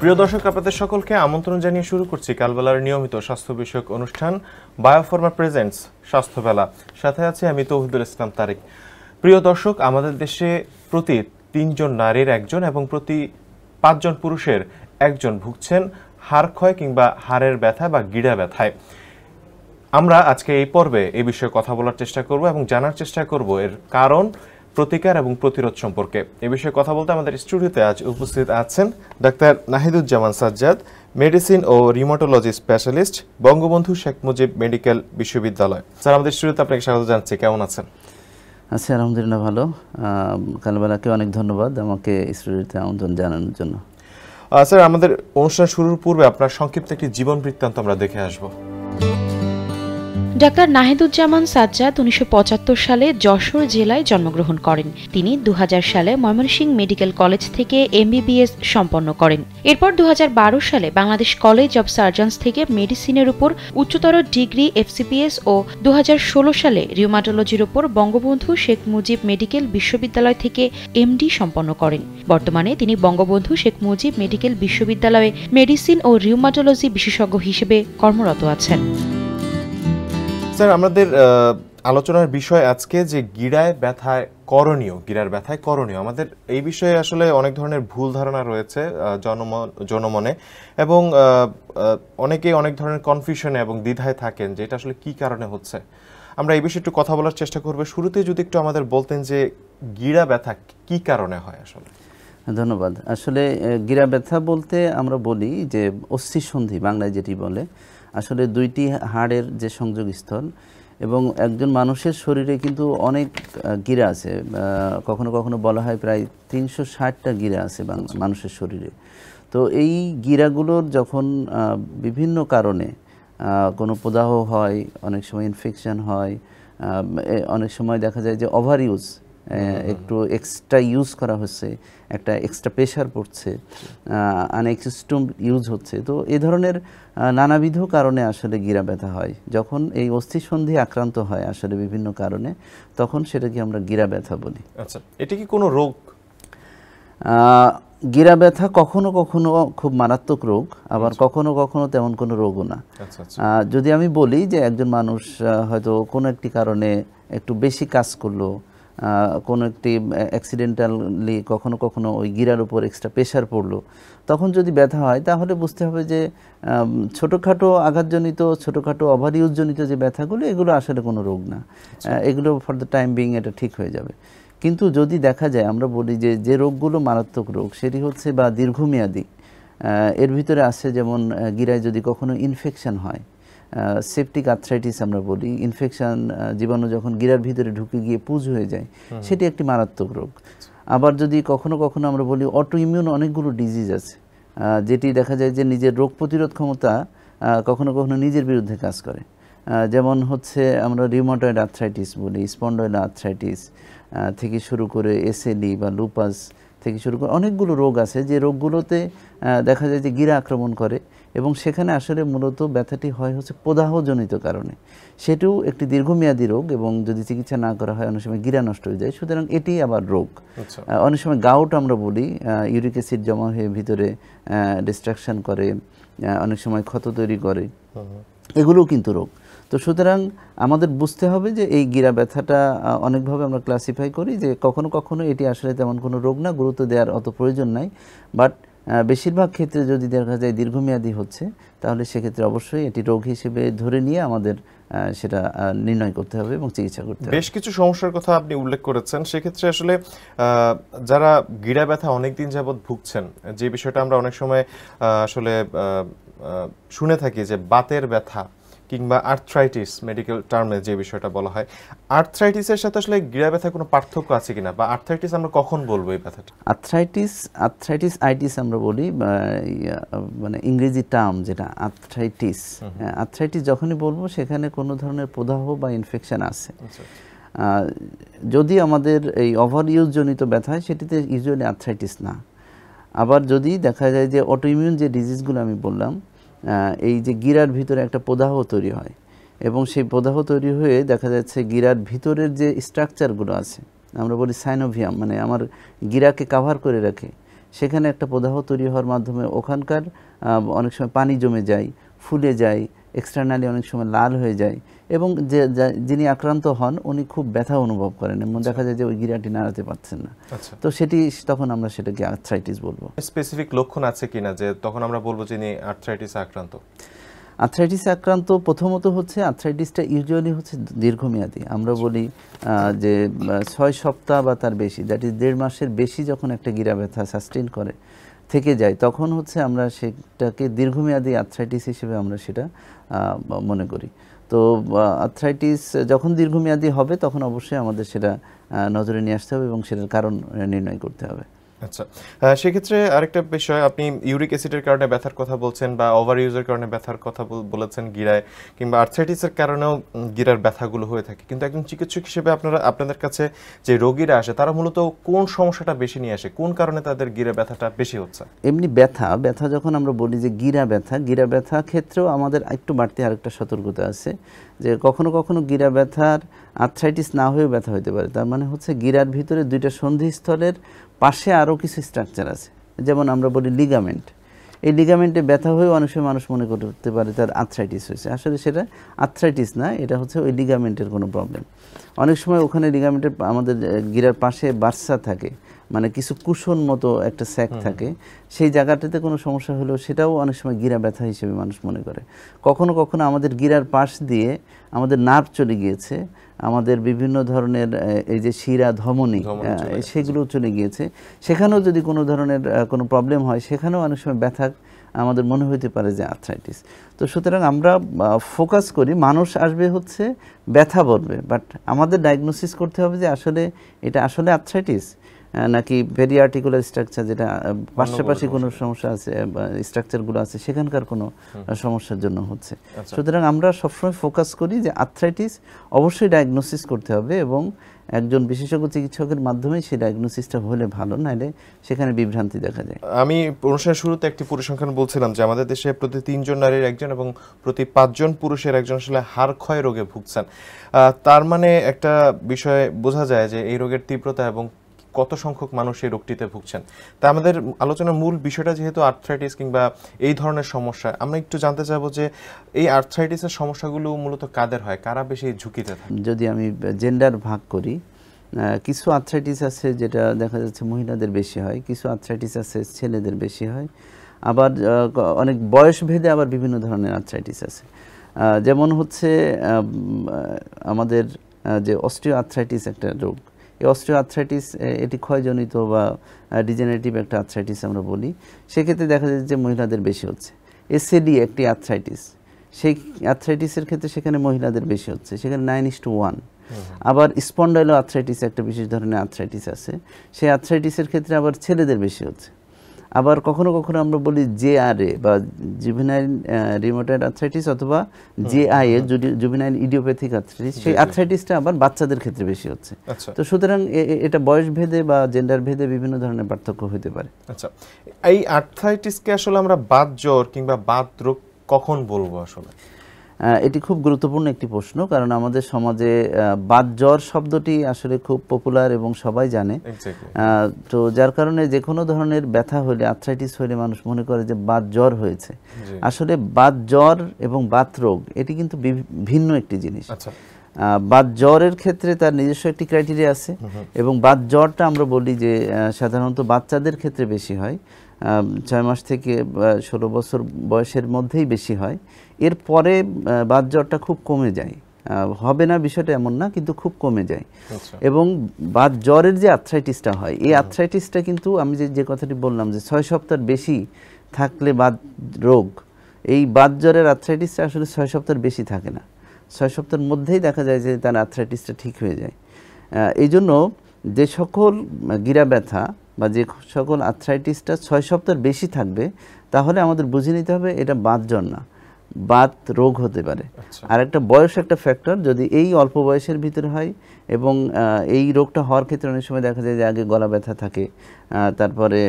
প্রিয় দর্শক, আপনাদের সকলকে আমন্ত্রণ জানিয়ে শুরু করছি কালবেলার নিয়মিত স্বাস্থ্য বিষয়ক অনুষ্ঠান বায়োফার্মা প্রেজেন্টস স্বাস্থ্যবেলা। সাথে আছে আমি তৌহিদুল ইসলাম তারিক। প্রিয় দর্শক, আমাদের দেশে প্রতি 3 জন নারীর একজন এবং প্রতি 5 জন পুরুষের একজন ভুগছেন হাড় ক্ষয় কিংবা হাড়ের ব্যথা বা গিড়া ব্যথায়। আমরা আজকে এই পর্বে এই বিষয়ে কথা বলার চেষ্টা করব এবং জানার চেষ্টা করব এর কারণ, প্রতিকার এবং প্রতিরোধ সম্পর্কে। এ বিষয়ে কথা বলতে আমাদের স্টুডিওতে আজ উপস্থিত আছেন ডাক্তার নাহিদুজ্জামান সাজ্জাদ, মেডিসিন ও rheumatology specialist, Bangabandhu Sheikh Mujib medical বিশ্ববিদ্যালয়। স্যার, আমাদের স্টুডিওতে আপনাকে স্বাগত জানাচ্ছি। কেমন আছেন? আচ্ছা, আলহামদুলিল্লাহ ভালো। কালবেলাকে অনেক ধন্যবাদ আমাকে স্টুডিওতে আমন্ত্রণ জানানোর জন্য। স্যার, আমাদের অনুষ্ঠান শুরুর পূর্বে আপনার সংক্ষিপ্ত একটি জীবন বৃত্তান্ত আমরা দেখে আসবো। ডাক্তার নাহিদুজ্জামান সাজ্জাদ 1975 সালে যশোর জেলায় জন্মগ্রহণ করেন। তিনি 2000 সালে ময়মনসিংহ মেডিকেল কলেজ থেকে MBBS সম্পন্ন করেন। এরপর 2012 সালে বাংলাদেশ কলেজ অব সার্জনস থেকে মেডিসিনের উপর উচ্চতর ডিগ্রি FCPS ও 2016 সালে রিউমাটোলজির উপর বঙ্গবন্ধু শেখ মুজিব মেডিকেল বিশ্ববিদ্যালয় থেকে MD সম্পন্ন করেন। বর্তমানে তিনি বঙ্গবন্ধু শেখ মুজিব মেডিকেল বিশ্ববিদ্যালয়ে মেডিসিন ও রিউমাটোলজি বিশেষজ্ঞ হিসেবে কর্মরত আছেন। স্যার, আমাদের আলোচনার বিষয় আজকে যে গিড়ার ব্যথায় করণীয়, আমাদের এই বিষয়ে আসলে অনেক ধরনের ভুল ধারণা রয়েছে জনমনে, এবং অনেকেই অনেক ধরনের কনফিউশনে এবং দ্বিধায় থাকেন যে এটা আসলে কি কারণে হচ্ছে। আমরা এই বিষয়ে একটু কথা বলার চেষ্টা করব। শুরুতে যদি একটু আমাদের বলতেন যে গিড়া ব্যথা কি কারণে হয় আসলে। ধন্যবাদ। আসলে গিড়া ব্যথা বলতে আমরা বলি যে অস্থিসন্ধি, বাংলায় যেটি বলে, আসলে দুইটি হাড়ের যে সংযোগস্থল, এবং একজন মানুষের শরীরে কিন্তু অনেক গিরা আছে। কখনো কখনো বলা হয় প্রায় 360টা গিরা আছে মানুষের শরীরে। তো এই গিরাগুলোর যখন বিভিন্ন কারণে কোনো প্রদাহ হয়, অনেক সময় ইনফেকশন হয়, অনেক সময় দেখা যায় যে ওভার ইউজ, একটু এক্সট্রা ইউজ করা হচ্ছে, একটা এক্সট্রা প্রেশার পড়ছে, আনএক্সিস্টম ইউজ হচ্ছে। তো এই ধরনের নানাবিধ কারণে আসলে গিরা ব্যথা হয়। যখন এই অস্থিসন্ধি আক্রান্ত হয় আসলে বিভিন্ন কারণে, তখন সেটাকে আমরা গিরা ব্যথা বলি। আচ্ছা, এটা কি কোনো রোগ? গিরা ব্যথা কখনো কখনো খুব মারাত্মক রোগ, আবার কখনো কখনো তেমন কোনো রোগও না। যদি আমি বলি যে একজন মানুষ হয়তো কোনো একটি কারণে একটু বেশি কাজ করলো, কোনো একটি অ্যাক্সিডেন্টালি কখনো কখনো ওই গিরার উপর এক্সট্রা প্রেশার পড়লো, তখন যদি ব্যথা হয় তাহলে বুঝতে হবে যে ছোটোখাটো আঘাতজনিত, ছোটোখাটো ওভার ইউজজনিত যে ব্যথাগুলো, এগুলো আসলে কোনো রোগ না। এগুলো ফর দ্য টাইম বিং এটা ঠিক হয়ে যাবে। কিন্তু যদি দেখা যায়, আমরা বলি যে যে রোগগুলো মারাত্মক রোগ সেটি হচ্ছে বা দীর্ঘমেয়াদী, এর ভিতরে আছে যেমন গিরায় যদি কখনো ইনফেকশন হয়, সেপটিক আর্থ্রাইটিস আমরা বলি, ইনফেকশন, জীবাণু যখন গিরার ভিতরে ঢুকে গিয়ে পুঁজ হয়ে যায়, সেটি একটি মারাত্মক রোগ। আবার যদি কখনো কখনো আমরা বলি অটো ইমিউন অনেকগুলো ডিজিজ আছে, যেটি দেখা যায় যে নিজের রোগ প্রতিরোধ ক্ষমতা কখনো কখনো নিজের বিরুদ্ধে কাজ করে। যেমন হচ্ছে আমরা রিউমাটয়েড আর্থ্রাইটিস বলি, স্পন্ডাইল আর্থ্রাইটিস থেকে শুরু করে SLE বা লুপাস থেকে শুরু করে অনেকগুলো রোগ আছে, যে রোগগুলোতে দেখা যায় যে গিরা আক্রমণ করে, এবং সেখানে আসলে মূলত ব্যথাটি হয় হচ্ছে প্রদাহজনিত কারণে। সেটিও একটি দীর্ঘমেয়াদী রোগ, এবং যদি চিকিৎসা না করা হয় অনেক সময় গিরা নষ্ট হয়ে যায়। সুতরাং এটি আবার রোগ। অনেক সময় গাউট আমরা বলি, ইউরিক অ্যাসিড জমা হয়ে ভিতরে ডিস্ট্রাকশন করে, অনেক সময় ক্ষত তৈরি করে, এগুলোও কিন্তু রোগ। তো সুতরাং আমাদের বুঝতে হবে যে এই গিরা ব্যথাটা অনেকভাবে আমরা ক্লাসিফাই করি, যে কখনো কখনো এটি আসলে তেমন কোনো রোগ না, গুরুত্ব দেওয়ার অত প্রয়োজন নাই। বাট বেশিরভাগ ক্ষেত্রে যদি দেখা যায় দীর্ঘমেয়াদী হচ্ছে, তাহলে সেক্ষেত্রে অবশ্যই এটি রোগ হিসেবে ধরে নিয়ে আমাদের সেটা নির্ণয় করতে হবে এবং চিকিৎসা করতে হবে। বেশ কিছু সমস্যার কথা আপনি উল্লেখ করেছেন। সেক্ষেত্রে আসলে যারা গিরা ব্যথা অনেকদিন যাবৎ ভুগছেন, যে বিষয়টা আমরা অনেক সময় আসলে শুনে থাকি যে বাতের ব্যথা কিংবা আর্থ্রাইটিস, মেডিকেল টার্মে যে বিষয়টা বলা হয়, আর্থ্রাইটিসের সাথে আসলে গিরা ব্যথা কোনো পার্থক্য আছে কিনা, বা আর্থ্রাইটিস আমরা কখন বলবো এই ব্যথাটা? আর্থ্রাইটিস আমরা বলি, মানে ইংরেজি টার্ম যেটা আর্থ্রাইটিস যখনই বলবো সেখানে কোনো ধরনের প্রদাহ বা ইনফেকশন আছে। যদি আমাদের এই ওভার ইউজ জনিত ব্যথা হয়, সেটিতে ইউজুয়ালি আর্থ্রাইটিস না। আবার যদি দেখা যায় যে অটোইমিউন যে ডিজিজগুলো আমি বললাম, এই যে গিরার ভিতরে একটা প্রদাহ তৈরি হয়, এবং সেই প্রদাহ তৈরি হয়ে দেখা যাচ্ছে গিরার ভিতরের যে স্ট্রাকচারগুলো আছে, আমরা বলি সাইনোভিয়াম, মানে আমার গিরাকে কাভার করে রাখে, সেখানে একটা প্রদাহ তৈরি হওয়ার মাধ্যমে ওখানকার অনেক সময় পানি জমে যায়, ফুলে যায়, এক্সটার্নালি অনেক সময় লাল হয়ে যায় এবং যিনি আক্রান্ত হন উনি খুব ব্যথা অনুভব করেন এবং দেখা যায় যে ওই গিরাটি নাড়াতে পারছেন না। তো তখন আমরা সেটাকে আর্থ্রাইটিস বলবো। স্পেসিফিক লক্ষণ আছে কিনা যে তখন আমরা বলবো যে ইনি আর্থ্রাইটিসে আক্রান্ত? আর্থ্রাইটিসে আক্রান্ত প্রথমত হচ্ছে আর্থ্রাইটিসটা ইউজুয়ালি হচ্ছে দীর্ঘমেয়াদী। আমরা বলি যে 6 সপ্তাহ বা তার বেশি, দ্যাট ইজ 1.5 মাসের বেশি যখন একটা গিরা ব্যথা সাস্টেইন করে থেকে যায় তখন হচ্ছে আমরা সেটাকে দীর্ঘমেয়াদী আর্থ্রাইটিস হিসেবে আমরা সেটা মনে করি। তো আর্থ্রাইটিস যখন দীর্ঘমেয়াদী হবে তখন অবশ্যই আমাদের সেটা নজরে নিয়ে আসতে হবে এবং সেটার কারণ নির্ণয় করতে হবে। আচ্ছা, সেক্ষেত্রে আরেকটা বিষয়, আপনি ইউরিক অ্যাসিডের কারণে ব্যথার কথা বলছেন বা ওভার ইউজের কারণে ব্যথার কথা বলেছেন গিরায়, কিংবা আর্থ্রাইটিসের কারণেও গিরার ব্যথাগুলো হয়ে থাকে, কিন্তু একজন চিকিৎসক হিসেবে আপনাদের কাছে যে রোগীরা আসে তারা মূলত কোন সমস্যাটা বেশি নিয়ে আসে, কোন কারণে তাদের গিরা ব্যথাটা বেশি হচ্ছে? এমনি ব্যথা যখন আমরা বলি যে গিরা ব্যথা ক্ষেত্রেও আমাদের একটু বাড়তি আরেকটা সতর্কতা আছে যে কখনো কখনো গিরা ব্যথার আর্থ্রাইটিস না হয়েও ব্যথা হতে পারে। তার মানে হচ্ছে গিরার ভিতরে দুইটা সন্ধিস্থলের পাশে আরও কিছু স্ট্রাকচার আছে, যেমন আমরা বলি লিগামেন্ট। এই লিগামেন্টে ব্যথা হয়েও অনেক সময় মানুষ মনে করতে পারে তার আর্থ্রাইটিস হয়েছে, আসলে সেটা আর্থ্রাইটিস না, এটা হচ্ছে ওই লিগামেন্টের কোনো প্রবলেম। অনেক সময় ওখানে লিগামেন্টের আমাদের গিরার পাশে বার্সা থাকে, মানে কিছু কুশন মতো একটা স্যাক থাকে, সেই জায়গাটাতে কোনো সমস্যা হলেও সেটাও অনেক সময় গিরা ব্যথা হিসেবে মানুষ মনে করে। কখনো কখনো আমাদের গিরার পাশ দিয়ে আমাদের নার্ভ চলে গিয়েছে, আমাদের বিভিন্ন ধরনের এই যে শিরা ধমনী সেগুলো চলে গিয়েছে, সেখানেও যদি কোনো ধরনের কোনো প্রবলেম হয় সেখানেও অনেক সময় ব্যথা আমাদের মনে হইতে পারে যে আর্থ্রাইটিস। তো সুতরাং আমরা ফোকাস করি মানুষ আসবে হচ্ছে ব্যথা বলবে, বাট আমাদের ডায়াগনোসিস করতে হবে যে আসলে এটা আসলে আর্থ্রাইটিস নাকি পেরিআর্টিকুলার স্ট্রাকচার, যেটা পাশাপাশি কোনো সমস্যা আছে বা স্ট্রাকচারগুলো আছে সেখানকার কোনো সমস্যার জন্য হচ্ছে। সুতরাং আমরা সবসময় ফোকাস করি যে আর্থ্রাইটিস অবশ্যই ডায়াগনোসিস করতে হবে এবং একজন বিশেষজ্ঞ চিকিৎসকের মাধ্যমে সেই ডায়াগনোসিসটা হলে ভালো, নাহলে সেখানে বিভ্রান্তি দেখা যায়। আমি অনুষ্ঠানের শুরুতে একটি পরিসংখ্যান বলছিলাম যে আমাদের দেশে প্রতি 3 জন নারীর একজন এবং প্রতি 5 জন পুরুষের একজন আসলে হাড় ক্ষয় রোগে ভুগছেন। তার মানে একটা বিষয় বোঝা যায় যে এই রোগের তীব্রতা এবং কত সংখ্যক মানুষ এই রোগটিতে ভুগছেন। তা আমাদের আলোচনার মূল বিষয়টা যেহেতু আর্থ্রাইটিস কিংবা এই ধরনের সমস্যা, আমরা একটু জানতে চাইবো যে এই আর্থ্রাইটিসের সমস্যাগুলো মূলত কাদের হয়, কারা বেশি ঝুঁকিতে থাকে? যদি আমি জেন্ডার ভাগ করি, কিছু আর্থ্রাইটিস আছে যেটা দেখা যাচ্ছে মহিলাদের বেশি হয়, কিছু আর্থ্রাইটিস আছে ছেলেদের বেশি হয়, আবার অনেক বয়স ভেদে আবার বিভিন্ন ধরনের আর্থ্রাইটিস আছে। যেমন হচ্ছে আমাদের যে অস্টিও আর্থ্রাইটিস একটা রোগ, এই অস্টিও আর্থ্রাইটিস এটি ক্ষয়জনিত বা ডিজেনারেটিভ একটা আর্থ্রাইটিস আমরা বলি, সেক্ষেত্রে দেখা যায় যে মহিলাদের বেশি হচ্ছে। এসএডি একটি আর্থ্রাইটিস, সেই আর্থ্রাইটিসের ক্ষেত্রে সেখানে মহিলাদের বেশি হচ্ছে, সেখানে 9:1। আবার স্পন্ডাইলো আর্থ্রাইটিস একটা বিশেষ ধরনের আর্থ্রাইটিস আছে, সেই আর্থ্রাইটিসের ক্ষেত্রে আবার ছেলেদের বেশি হচ্ছে। আবার কখনো কখনো আমরা বলি জেআরএ বা জুভেনাইল রিউমাটয়েড আর্থ্রাইটিস অথবা জেআইএ জুভেনাইল ইডিওপ্যাথিক আর্থ্রাইটিস, সেই আর্থ্রাইটিসটা আবার বাচ্চাদের ক্ষেত্রে বেশি হচ্ছে। তো সুতরাং এটা বয়স ভেদে বা জেন্ডার ভেদে বিভিন্ন ধরনের পার্থক্য হতে পারে। আচ্ছা, এই আর্থ্রাইটিসকে আসলে আমরা বাত জ্বর কিংবা বাত রোগ কখন বলবো আসলে? এটি খুব গুরুত্বপূর্ণ একটি প্রশ্ন, কারণ আমাদের সমাজে বাত জ্বর শব্দটি আসলে খুব পপুলার এবং সবাই জানে। তো যার কারণে যে কোনো ধরনের ব্যথা হলে, আর্থ্রাইটিস হলে মানুষ মনে করে যে বাত জ্বর হয়েছে। আসলে বাত জ্বর এবং বাত রোগ এটি কিন্তু ভিন্ন একটি জিনিস। বাত জ্বরের ক্ষেত্রে তার নিজস্ব একটি ক্রাইটেরিয়া আছে এবং বাত জ্বরটা আমরা বলি যে সাধারণত বাচ্চাদের ক্ষেত্রে বেশি হয়, 6 মাস থেকে 16 বছর বয়সের মধ্যেই বেশি হয়। এরপরে বাত জ্বরটা খুব কমে যায়, হবে না বিষয়টা এমন না, কিন্তু খুব কমে যায়। এবং বাত জ্বরের যে আর্থ্রাইটিসটা হয়, এই আর্থ্রাইটিসটা কিন্তু আমি যে কথাটি বললাম যে 6 সপ্তাহের বেশি থাকলে বাত রোগ, এই বাত জ্বরের আর্থ্রাইটিসটা আসলে 6 সপ্তাহের বেশি থাকে না, 6 সপ্তাহের মধ্যেই দেখা যায় যে তার আর্থ্রাইটিসটা ঠিক হয়ে যায়। এই জন্য যে সকল গিরা ব্যথা বা যে সকল আর্থ্রাইটিসটা 6 সপ্তাহের বেশি থাকবে, তাহলে আমাদের বুঝে নিতে হবে এটা বাত জ্বর না, বাত রোগ হতে পারে। আর একটা বয়স একটা ফ্যাক্টর, যদি এই অল্প বয়সের ভিতরে হয় এবং এই রোগটা হওয়ার ক্ষেত্রে অনেক সময় দেখা যায় যে আগে গলা ব্যথা থাকে, তারপরে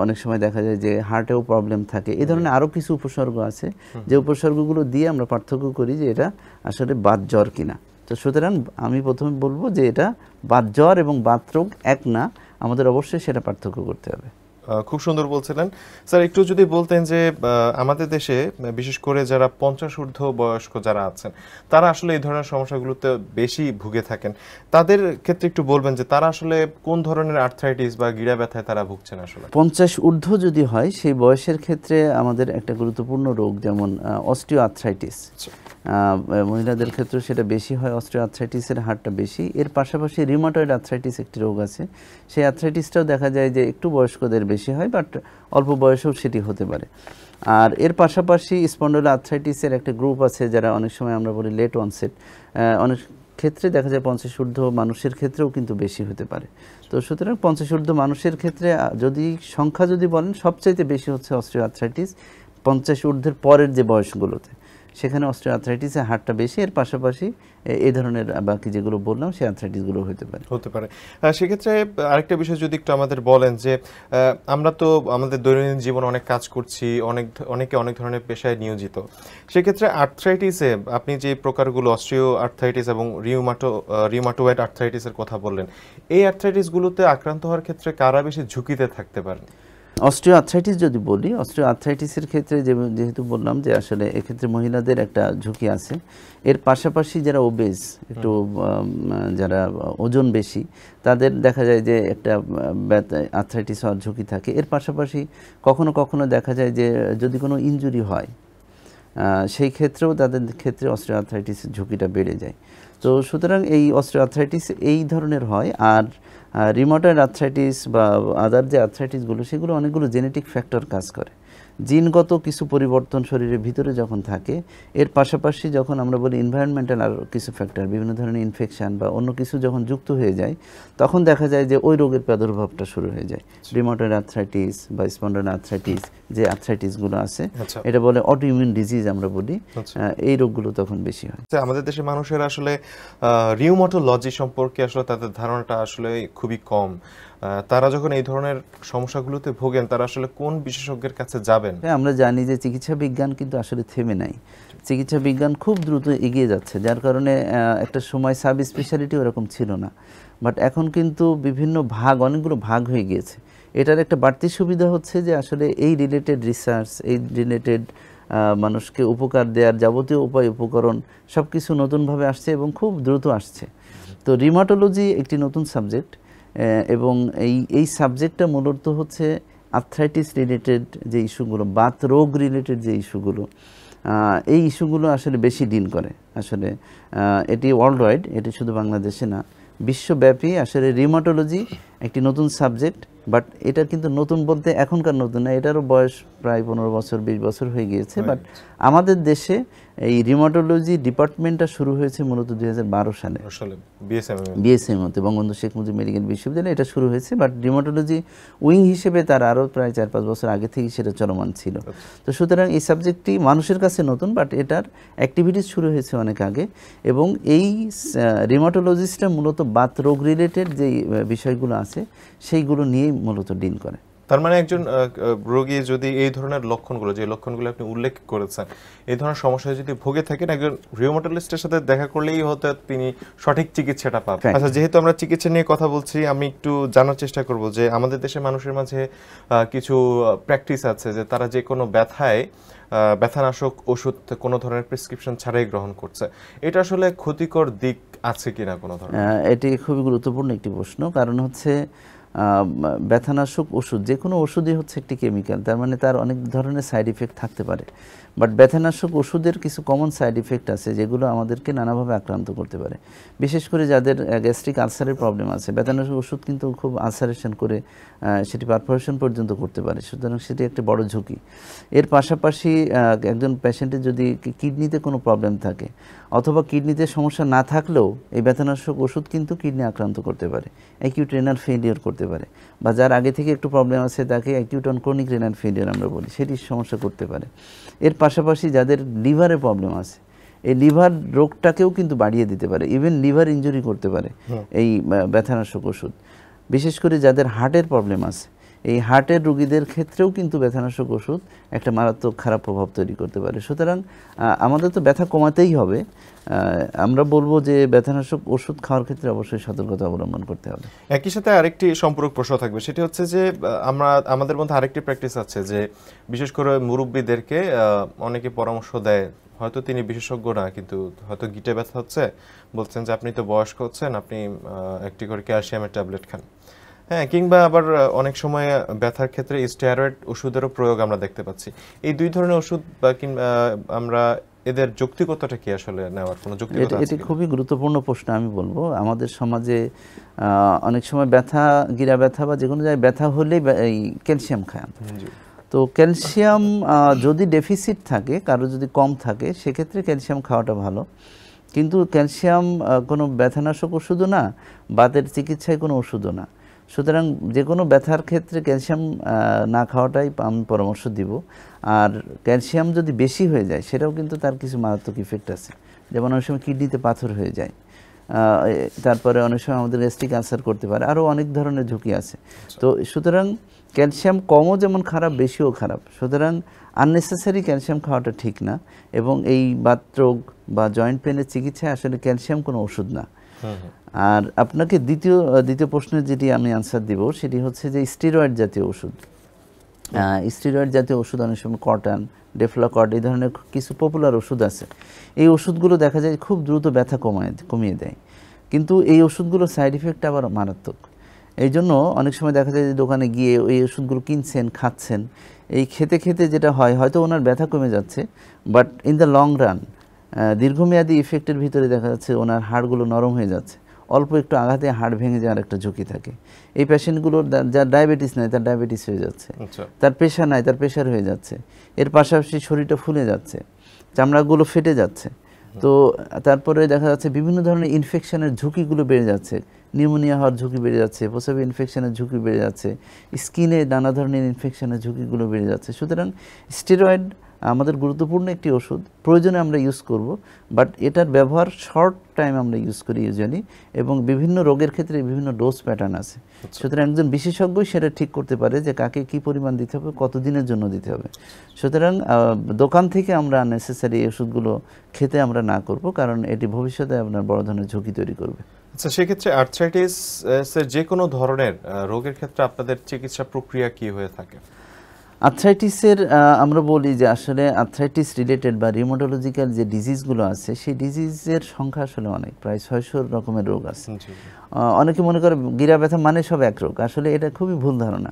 অনেক সময় দেখা যায় যে হার্টেও প্রবলেম থাকে, এই ধরনের আরও কিছু উপসর্গ আছে, যে উপসর্গগুলো দিয়ে আমরা পার্থক্য করি যে এটা আসলে বাত জ্বর কিনা। তো সুতরাং আমি প্রথমে বলবো যে এটা বাত জ্বর এবং বাত রোগ এক না, আমাদের অবশ্যই সেটা পার্থক্য করতে হবে। খুব সুন্দর বলছিলেন স্যার। একটু যদি বলতেন যে আমাদের দেশে বিশেষ করে যারা 50 ঊর্ধ্ব বয়স্ক যারা আছেন তারা আসলে এই ধরনের সমস্যাগুলোতে বেশি ভুগে থাকেন, তাদের ক্ষেত্রে একটু বলবেন যে তারা আসলে কোন ধরনের আর্থ্রাইটিস বা গিরা ব্যথায় তারা ভুগছেন আসলে? 50 ঊর্ধ্ব যদি হয় সেই বয়সের ক্ষেত্রে আমাদের একটা গুরুত্বপূর্ণ রোগ যেমন অস্টিও আর্থ্রাইটিস, মহিলাদের ক্ষেত্রে সেটা বেশি হয়, অস্টিও আর্থ্রাইটিসের হারটা বেশি। এর পাশাপাশি রিউমাটয়েড আর্থ্রাইটিস একটি রোগ আছে, সেই আর্থ্রাইটিসটাও দেখা যায় যে একটু বয়স্কদের বেশি হয়, বাট অল্প বয়সেও সেটি হতে পারে। আর এর পাশাপাশি স্পন্ডাইলো আর্থ্রাইটিসের একটা গ্রুপ আছে যারা অনেক সময় আমরা বলি লেট অনসেট, অনেক ক্ষেত্রে দেখা যায় 50 ঊর্ধ্ব মানুষের ক্ষেত্রেও কিন্তু বেশি হতে পারে। তো সুতরাং 50 ঊর্ধ্ব মানুষের ক্ষেত্রে যদি সংখ্যা যদি বলেন সবচাইতে বেশি হচ্ছে অস্টিও আর্থ্রাইটিস 50 ঊর্ধ্বের পরের যে বয়সগুলোতে, সেখানে অস্টিও আর্থ্রাইটিসের হারটা বেশি। এর পাশাপাশি এই ধরনের বাকি যেগুলো বললাম সেই আর্থ্রাইটিসগুলো হতে পারে। সেক্ষেত্রে আরেকটা বিষয় যদি একটু আমাদের বলেন যে আমরা তো আমাদের দৈনন্দিন জীবন অনেক কাজ করছি, অনেকে অনেক ধরনের পেশায় নিয়োজিত, সেক্ষেত্রে আর্থ্রাইটিসে আপনি যে প্রকারগুলো অস্টিও আর্থ্রাইটিস এবং রিউমাটয়েড আর্থ্রাইটিসের কথা বললেন, এই আর্থ্রাইটিসগুলোতে আক্রান্ত হওয়ার ক্ষেত্রে কারা বেশি ঝুঁকিতে থাকতে পারেন? অস্টিও আর্থ্রাইটিস যদি বলি, অস্টিও আর্থ্রাইটিসের ক্ষেত্রে যেহেতু বললাম যে আসলে এক্ষেত্রে মহিলাদের একটা ঝুঁকি আছে। এর পাশাপাশি যারা ওবেজ, একটু যারা ওজন বেশি, তাদের দেখা যায় যে একটা আর্থ্রাইটিস হওয়ার ঝুঁকি থাকে। এর পাশাপাশি কখনো কখনো দেখা যায় যে যদি কোনো ইনজুরি হয় সেই ক্ষেত্রেও তাদের ক্ষেত্রে অস্টিও আর্থ্রাইটিসের ঝুঁকিটা বেড়ে যায়। তো সুতরাং এই অস্টিও আর্থ্রাইটিস এই ধরনের হয়। আর রিউমাটয়েড আর্থ্রাইটিস বা আদার যে আর্থ্রাইটিসগুলো সেগুলো অনেকগুলো জেনেটিক ফ্যাক্টর কাজ করে, জিনগত কিছু পরিবর্তন শরীরের ভিতরে যখন থাকে। এর পাশাপাশি যখন আমরা বলি এনভায়রনমেন্টাল আর কিছু ফ্যাক্টর, বিভিন্ন ধরনের ইনফেকশন বা অন্য কিছু যখন যুক্ত হয়ে যায়, তখন দেখা যায় যে ওই রোগের প্রাদুর্ভাবটা শুরু হয়ে যায়। রিউমাটয়েড আর্থ্রাইটিস বা স্পন্ডাইলো আর্থ্রাইটিস যে আর্থ্রাইটিসগুলো আছে, এটা বলে অটোইমিউন ডিজিজ আমরা বলি, এই রোগগুলো তখন বেশি হয়। আমাদের দেশের মানুষের আসলে রিউমাটোলজি সম্পর্কে আসলে তাদের ধারণাটা আসলে খুবই কম। তারা যখন এই ধরনের সমস্যাগুলোতে ভোগেন তারা আসলে কোন বিশেষজ্ঞের কাছে যাবেন? আমরা জানি যে চিকিৎসা বিজ্ঞান কিন্তু আসলে থেমে নাই, চিকিৎসা বিজ্ঞান খুব দ্রুত এগিয়ে যাচ্ছে, যার কারণে একটা সময় সাব স্পেশালিটি ওরকম ছিল না, বাট এখন কিন্তু বিভিন্ন অনেকগুলো ভাগ হয়ে গিয়েছে। এটার একটা বাড়তি সুবিধা হচ্ছে যে আসলে এই রিলেটেড রিসার্চ, এই রিলেটেড মানুষকে উপকার দেওয়ার যাবতীয় উপকরণ সব কিছু নতুনভাবে আসছে এবং খুব দ্রুত আসছে। তো রিউমাটোলজি একটি নতুন সাবজেক্ট এবং এই সাবজেক্টটা মূলত হচ্ছে আর্থ্রাইটিস রিলেটেড যে ইস্যুগুলো, বাত রোগ রিলেটেড যে ইস্যুগুলো, এই ইস্যুগুলো আসলে বেশি ডিল করে। আসলে এটি ওয়ার্ল্ড ওয়াইড, এটি শুধু বাংলাদেশে না, বিশ্বব্যাপী আসলে রিউমাটোলজি একটি নতুন সাবজেক্ট। বাট এটা কিন্তু নতুন বলতে এখনকার নতুন না, এটারও বয়স প্রায় 15 বছর 20 বছর হয়ে গিয়েছে। বাট আমাদের দেশে এই রিউমাটোলজি ডিপার্টমেন্টটা শুরু হয়েছে মূলত 2012 সালে বিএসএমতে, বঙ্গবন্ধু শেখ মুজিব মেডিকেল বিশ্ববিদ্যালয়ে এটা শুরু হয়েছে। বাট রিউমাটোলজি উইং হিসেবে তার আরও প্রায় 4-5 বছর আগে থেকেই সেটা চলমান ছিল। তো সুতরাং এই সাবজেক্টটি মানুষের কাছে নতুন, বাট এটার অ্যাক্টিভিটিস শুরু হয়েছে অনেক আগে। এবং এই রিউমাটোলজিস্টরা মূলত বাত রোগ রিলেটেড যেই বিষয়গুলো আছে সেইগুলো নিয়েই মূলত ডিল করে। তার মানে একজন রোগী যদি এই ধরনের লক্ষণগুলো, যে লক্ষণগুলো আপনি উল্লেখ করেছেন, এই ধরনের সমস্যায় যদি ভুগে থাকেন, একজন রিউমাটোলজিস্টের সাথে দেখা করলেই হয়তো তিনি সঠিক চিকিৎসাটা পাবেন। আচ্ছা, যেহেতু আমরা চিকিৎসা নিয়ে কথা বলছি, আমি একটু জানার চেষ্টা করব যে আমাদের দেশের মানুষের মাঝে কিছু প্র্যাকটিস আছে যে তারা যে কোনো ব্যথানাশক ওষুধ কোনো ধরনের প্রেসক্রিপশন ছাড়াই গ্রহণ করছে। এটা আসলে ক্ষতিকর দিক আছে কিনা কোনো ধরনের? এটি খুবই গুরুত্বপূর্ণ একটি প্রশ্ন, কারণ হচ্ছে ব্যথানাশক ওষুধ, যে কোনো ওষুধই হচ্ছে একটি কেমিক্যাল, তার মানে তার অনেক ধরনের সাইড ইফেক্ট থাকতে পারে। বাট ব্যথানাশক ওষুধের কিছু কমন সাইড ইফেক্ট আছে যেগুলো আমাদেরকে নানাভাবে আক্রান্ত করতে পারে। বিশেষ করে যাদের গ্যাস্ট্রিক আলসারের প্রবলেম আছে, ব্যথানাশক ওষুধ কিন্তু খুব আলসারেশন করে সেটি পারফোরেশন পর্যন্ত করতে পারে, সুতরাং সেটি একটি বড় ঝুঁকি। এর পাশাপাশি একজন পেশেন্টের যদি কিডনিতে কোনো প্রবলেম থাকে অথবা কিডনিতে সমস্যা না থাকলেও এই ব্যথানাশক ওষুধ কিন্তু কিডনি আক্রান্ত করতে পারে, অ্যাকিউট রেনাল ফেলিওর করতে পারে, বা যার আগে থেকে একটু প্রবলেম আছে তাকে acute on chronic renal failure আমরা বলি, সেটি সমস্যা করতে পারে। এর পাশাপাশি যাদের লিভারে প্রবলেম আছে, এই লিভার রোগটাকেও কিন্তু বাড়িয়ে দিতে পারে, ইভেন লিভার ইনজুরি করতে পারে এই ব্যথানাশক ওষুধ। বিশেষ করে যাদের হার্টের প্রবলেম আছে, এই হার্টের রোগীদের ক্ষেত্রেও কিন্তু ব্যথানাশক ওষুধ একটা মারাত্মক খারাপ প্রভাব তৈরি করতে পারে। সুতরাং আমাদের তো ব্যথা কমাতেই হবে। আমরা বলবো যে ব্যথানাশক ওষুধ খাওয়ার ক্ষেত্রে অবশ্যই সতর্কতা অবলম্বন করতে হবে। একই সাথে আরেকটি সম্পূরক প্রশ্ন থাকবে, সেটি হচ্ছে যে আমাদের মধ্যে আরেকটি প্র্যাকটিস আছে যে বিশেষ করে মুরব্বীদেরকে অনেকে পরামর্শ দেয়, হয়তো তিনি বিশেষজ্ঞ না, কিন্তু হয়তো গিটে ব্যথা হচ্ছে, বলছেন যে আপনি তো বয়স্ক হচ্ছেন, আপনি একটি করে ক্যালসিয়ামের ট্যাবলেট খান। হ্যাঁ, কিংবা আবার অনেক সময় ব্যথার ক্ষেত্রে স্টেরয়েড ওষুধেরও প্রয়োগ আমরা দেখতে পাচ্ছি। এই দুই ধরনের ওষুধ বা আমরা এদের যৌক্তিকতাটা কি আসলে নেওয়ার কোনো যৌক্তিকতা আছে? এটি খুবই গুরুত্বপূর্ণ প্রশ্ন। আমি বলবো আমাদের সমাজে অনেক সময় ব্যথা, গিরা ব্যথা বা যে কোনো জায়গায় ব্যথা হলেই এই ক্যালসিয়াম খায়। তো ক্যালসিয়াম যদি ডেফিসিট থাকে, কারো যদি কম থাকে, সেক্ষেত্রে ক্যালসিয়াম খাওয়াটা ভালো। কিন্তু ক্যালসিয়াম কোনো ব্যথানাশক ওষুধও না, বাতের চিকিৎসায় কোনো ওষুধও না। সুতরাং যে কোনো ব্যথার ক্ষেত্রে ক্যালসিয়াম না খাওয়াটাই আমি পরামর্শ দিব। আর ক্যালসিয়াম যদি বেশি হয়ে যায় সেটাও কিন্তু তার কিছু মারাত্মক ইফেক্ট আছে, যেমন অনেক সময় কিডনিতে পাথর হয়ে যায়, তারপরে অনেক সময় আমাদের গ্যাস্ট্রিক আলসার করতে পারে, আরও অনেক ধরনের ঝুঁকি আছে। তো সুতরাং ক্যালসিয়াম কমও যেমন খারাপ, বেশিও খারাপ। সুতরাং আননেসেসারি ক্যালসিয়াম খাওয়াটা ঠিক না। এবং এই বাতরোগ বা জয়েন্ট পেনের চিকিৎসায় আসলে ক্যালসিয়াম কোনো ওষুধ না। আর আপনাকে দ্বিতীয় প্রশ্নের যেটি আমি আনসার দিব সেটি হচ্ছে যে স্টেরয়েড জাতীয় ওষুধ। স্টেরয়েড জাতীয় ওষুধ অনেক সময় কটন, ডেফ্লাকর্ড, এই ধরনের কিছু পপুলার ওষুধ আছে। এই ওষুধগুলো দেখা যায় খুব দ্রুত ব্যথা কমিয়ে দেয়, কিন্তু এই ওষুধগুলোর সাইড ইফেক্ট আবার মারাত্মক। এই জন্য অনেক সময় দেখা যায় যে দোকানে গিয়ে এই ওষুধগুলো কিনছেন, খাচ্ছেন, এই খেতে খেতে যেটা হয়, হয়তো ওনার ব্যথা কমে যাচ্ছে, but in the long run দীর্ঘমেয়াদী ইফেক্টের ভিতরে দেখা যাচ্ছে ওনার হাড়গুলো নরম হয়ে যাচ্ছে। অল্প একটু আঘাতে হাড় ভেঙে যাওয়ার একটা ঝুঁকি থাকে। এই পেশেন্টগুলোর যার ডায়াবেটিস নাই তার ডায়াবেটিস হয়ে যাচ্ছে, তার প্রেশার নাই তার প্রেশার হয়ে যাচ্ছে, এর পাশাপাশি শরীরটা ফুলে যাচ্ছে, চামড়াগুলো ফেটে যাচ্ছে। তো তারপরে দেখা যাচ্ছে বিভিন্ন ধরনের ইনফেকশনের ঝুঁকিগুলো বেড়ে যাচ্ছে, নিউমোনিয়া হওয়ার ঝুঁকি বেড়ে যাচ্ছে, প্রস্রাবে ইনফেকশনের ঝুঁকি বেড়ে যাচ্ছে, স্কিনে নানা ধরনের ইনফেকশনের ঝুঁকিগুলো বেড়ে যাচ্ছে। সুতরাং স্টেরয়েড আমাদের গুরুত্বপূর্ণ একটি ওষুধ, প্রয়োজনে আমরা ইউজ করব, বাট এটার ব্যবহার শর্ট টাইম আমরা ইউজ করি ইউজুয়ালি, এবং বিভিন্ন রোগের ক্ষেত্রে বিভিন্ন ডোজ প্যাটার্ন আছে। সুতরাং একজন বিশেষজ্ঞই সেটা ঠিক করতে পারে যে কাকে কী পরিমাণ দিতে হবে, কতদিনের জন্য দিতে হবে। সুতরাং দোকান থেকে আমরা নেসেসারি ওষুধগুলো খেতে আমরা না করব, কারণ এটি ভবিষ্যতে আপনার বড় ধরনের ঝুঁকি তৈরি করবে। আচ্ছা, সেক্ষেত্রে আর্থ্রাইটিসের যে কোনো ধরনের রোগের ক্ষেত্রে আপনাদের চিকিৎসা প্রক্রিয়া কি হয়ে থাকে? আর্থ্রাইটিসের আমরা বলি যে আসলে আর্থ্রাইটিস রিলেটেড বা রিউমাটোলজিক্যাল যে ডিজিজগুলো আছে সেই ডিজিজের সংখ্যা আসলে অনেক, প্রায় 600 রকমের রোগ আছে। অনেকে মনে করে গিরা ব্যথা মানে সব এক রোগ, আসলে এটা খুবই ভুল ধারণা।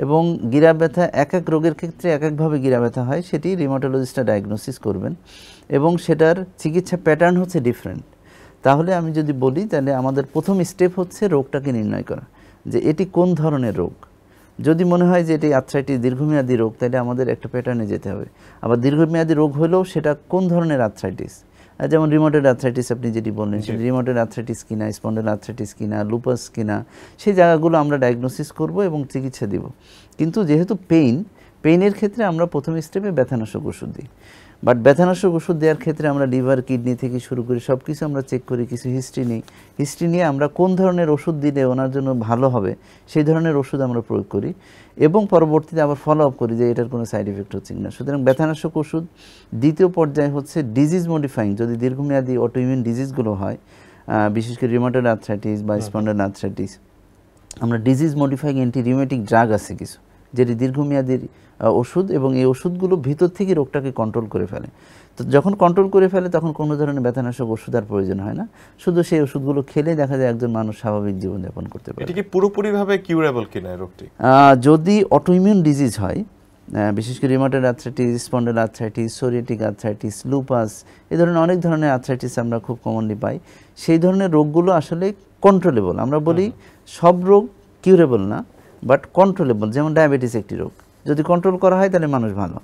এবং গিরা ব্যথা এক এক রোগের ক্ষেত্রে এক একভাবে গিরা ব্যথা হয়, সেটি রিউমাটোলজিস্টরা ডায়াগনোসিস করবেন, এবং সেটার চিকিৎসা প্যাটার্ন হচ্ছে ডিফারেন্ট। তাহলে আমি যদি বলি তাহলে আমাদের প্রথম স্টেপ হচ্ছে রোগটাকে নির্ণয় করা, যে এটি কোন ধরনের রোগ। যদি মনে হয় যে এটি আর্থ্রাইটিস দীর্ঘমেয়াদী রোগ, তাহলে আমাদের একটা প্যাটার্নে যেতে হবে। আবার দীর্ঘমেয়াদী রোগ হলেও সেটা কোন ধরনের আর্থ্রাইটিস, যেমন রিউমাটয়েড আর্থ্রাইটিস আপনি যেটি বললেন, সেটা রিউমাটয়েড আর্থ্রাইটিস কিনা, স্পন্ডাইল আর্থ্রাইটিস কিনা, লুপাস কিনা, সেই জায়গাগুলো আমরা ডায়াগনোসিস করব এবং চিকিৎসা দিব। কিন্তু যেহেতু পেইনের ক্ষেত্রে আমরা প্রথম স্টেপে ব্যথানাশক ওষুধ দিই, বাট ব্যথানাশক ওষুধ দেওয়ার ক্ষেত্রে আমরা লিভার, কিডনি থেকে শুরু করি সব কিছু আমরা চেক করি, কিছু হিস্ট্রি নিই। হিস্ট্রি নিয়ে আমরা কোন ধরনের ওষুধ দিলে ওনার জন্য ভালো হবে সেই ধরনের ওষুধ আমরা প্রয়োগ করি, এবং পরবর্তীতে আবার ফলো আপ করি যে এটার কোনো সাইড এফেক্ট হচ্ছে কিনা। সুতরাং ব্যথানাশক ওষুধ দ্বিতীয় পর্যায়ে হচ্ছে ডিজিজ মডিফাইং, যদি দীর্ঘমেয়াদী অটোইমিউন ডিজিজগুলো হয়, বিশেষ করে রিউমাটয়েড আর্থ্রাইটিস বা স্পন্ডাইল আর্থ্রাইটিস, আমরা disease modifying anti rheumatic drug আছে কিছু, যেটি দীর্ঘমেয়াদী ওষুধ, এবং এই ওষুধগুলো ভিতর থেকে রোগটাকে কন্ট্রোল করে ফেলে। তো যখন কন্ট্রোল করে ফেলে তখন কোনো ধরনের ব্যথানাশক ওষুধ আর প্রয়োজন হয় না, শুধু সেই ওষুধগুলো খেলে দেখা যায় একজন মানুষ স্বাভাবিক জীবনযাপন করতে পারে। এটা কি পুরোপুরিভাবে কিউরেবল কিনা রোগটি? যদি অটোইমিউন ডিজিজ হয়, বিশেষ করে rheumatoid arthritis, spondyloarthritis, psoriatic arthritis, lupus, এই ধরনের অনেক ধরনের আর্থ্রাইটিস আমরা খুব কমনলি পাই। সেই ধরনের রোগগুলো আসলে কন্ট্রোলেবল। আমরা বলি সব রোগ কিউরেবল না, বাট কন্ট্রোলেবল। যেমন ডায়াবেটিস একটি রোগ, যদি কন্ট্রোল করা হয় তাহলে মানুষ ভালো।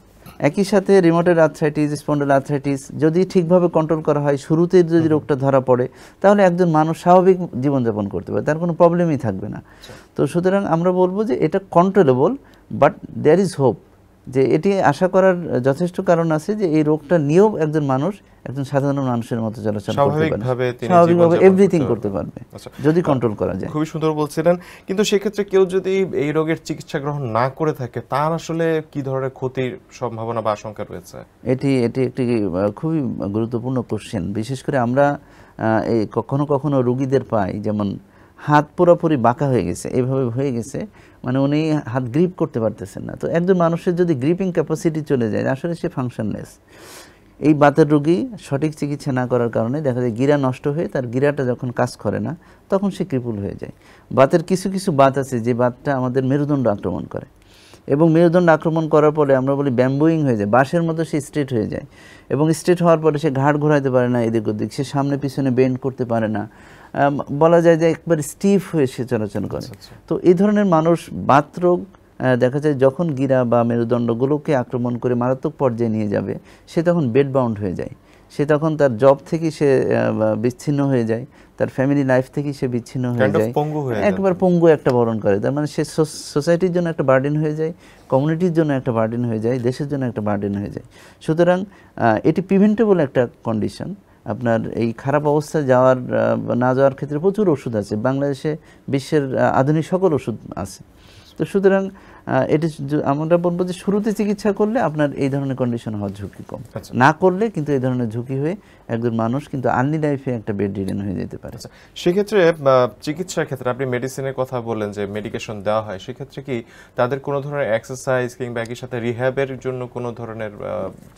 একই সাথে রিউমাটয়েড আর্থ্রাইটিস, স্পন্ডাইল আর্থ্রাইটিস যদি ঠিকভাবে কন্ট্রোল করা হয়, শুরুতে যদি রোগটা ধরা পড়ে, তাহলে একজন মানুষ স্বাভাবিক জীবনযাপন করতে পারে, তার কোনো প্রবলেমই থাকবে না। তো সুতরাং আমরা বলবো যে এটা controllable, but there is hope, যে এটি আশা করার যথেষ্ট কারণ আছে যে এই রোগটা নিয়েও একজন মানুষ একজন সাধারণ মানুষের মতো চলাচল করতে পারবে, স্বাভাবিকভাবে এভরিথিং করতে পারবে যদি কন্ট্রোল করা যায়। খুবই সুন্দর বলছিলেন। কিন্তু সেক্ষেত্রে কেউ যদি এই রোগের চিকিৎসা গ্রহণ না করে থাকে, তার আসলে কি ধরনের ক্ষতির সম্ভাবনা বা আশঙ্কা রয়েছে? এটি একটি খুবই গুরুত্বপূর্ণ কোশ্চেন। বিশেষ করে আমরা এই কখনো কখনো রোগীদের পাই যেমন হাত পুরোপুরি বাঁকা হয়ে গেছে, এইভাবে হয়ে গেছে, মানে উনি হাত গ্রিপ করতে পারতেছেন না। তো একজন মানুষের যদি গ্রিপিং ক্যাপাসিটি চলে যায়, আসলে সে ফাংশনলেস। এই বাতের রোগী সঠিক চিকিৎসা না করার কারণে দেখা যায় গিরা নষ্ট হয়ে তার গিরাটা যখন কাজ করে না তখন সে ক্রিপুল হয়ে যায়। বাতের কিছু কিছু বাত আছে যে বাতটা আমাদের মেরুদণ্ড আক্রমণ করে, এবং মেরুদণ্ড আক্রমণ করার পরে আমরা বলি ব্যাম্বোয়িং হয়ে যায়, বাঁশের মতো সে স্ট্রেট হয়ে যায়, এবং স্ট্রেট হওয়ার পরে সে ঘাড় ঘোরাইতে পারে না এদিক ওদিক, সে সামনে পিছনে বেন্ড করতে পারে না, বলা যায় যে একবার স্টিফ হয়ে সে চলাচল করে। তো এই ধরনের মানুষ বাত রোগ দেখা যায় যখন গিরা বা মেরুদণ্ডগুলোকে আক্রমণ করে মারাত্মক পর্যায়ে নিয়ে যাবে, সে তখন বেড বাউন্ড হয়ে যায়, সে তখন তার জব থেকে সে বিচ্ছিন্ন হয়ে যায়, তার ফ্যামিলি লাইফ থেকে সে বিচ্ছিন্ন হয়ে যায়, একবার পঙ্গু একটা বরণ করে। তার মানে সে সোসাইটির জন্য একটা বার্ডেন হয়ে যায়, কমিউনিটির জন্য একটা বার্ডেন হয়ে যায়, দেশের জন্য একটা বার্ডেন হয়ে যায়। সুতরাং এটি প্রিভেন্টেবল একটা কন্ডিশন। আপনার এই খারাপ অবস্থায় না যাওয়ার ক্ষেত্রে প্রচুর ওষুধ আছে, বাংলাদেশে বিশ্বের আধুনিক সকল ওষুধ আছে। তো সুতরাং এটি আমরা বলবো যে শুরুতে চিকিৎসা করলে আপনার এই ধরনের কন্ডিশন হওয়ার ঝুঁকি কম, না করলে কিন্তু এই ধরনের ঝুঁকি হয়ে একজন মানুষ কিন্তু আর্লি লাইফে একটা বেড রিডেন হয়ে যেতে পারে। সেক্ষেত্রে চিকিৎসার ক্ষেত্রে আপনি মেডিসিনের কথা বললেন যে মেডিকেশন দেওয়া হয়, সেক্ষেত্রে কি তাদের কোনো ধরনের এক্সারসাইজ কিংবা একই সাথে রিহ্যাবের জন্য কোনো ধরনের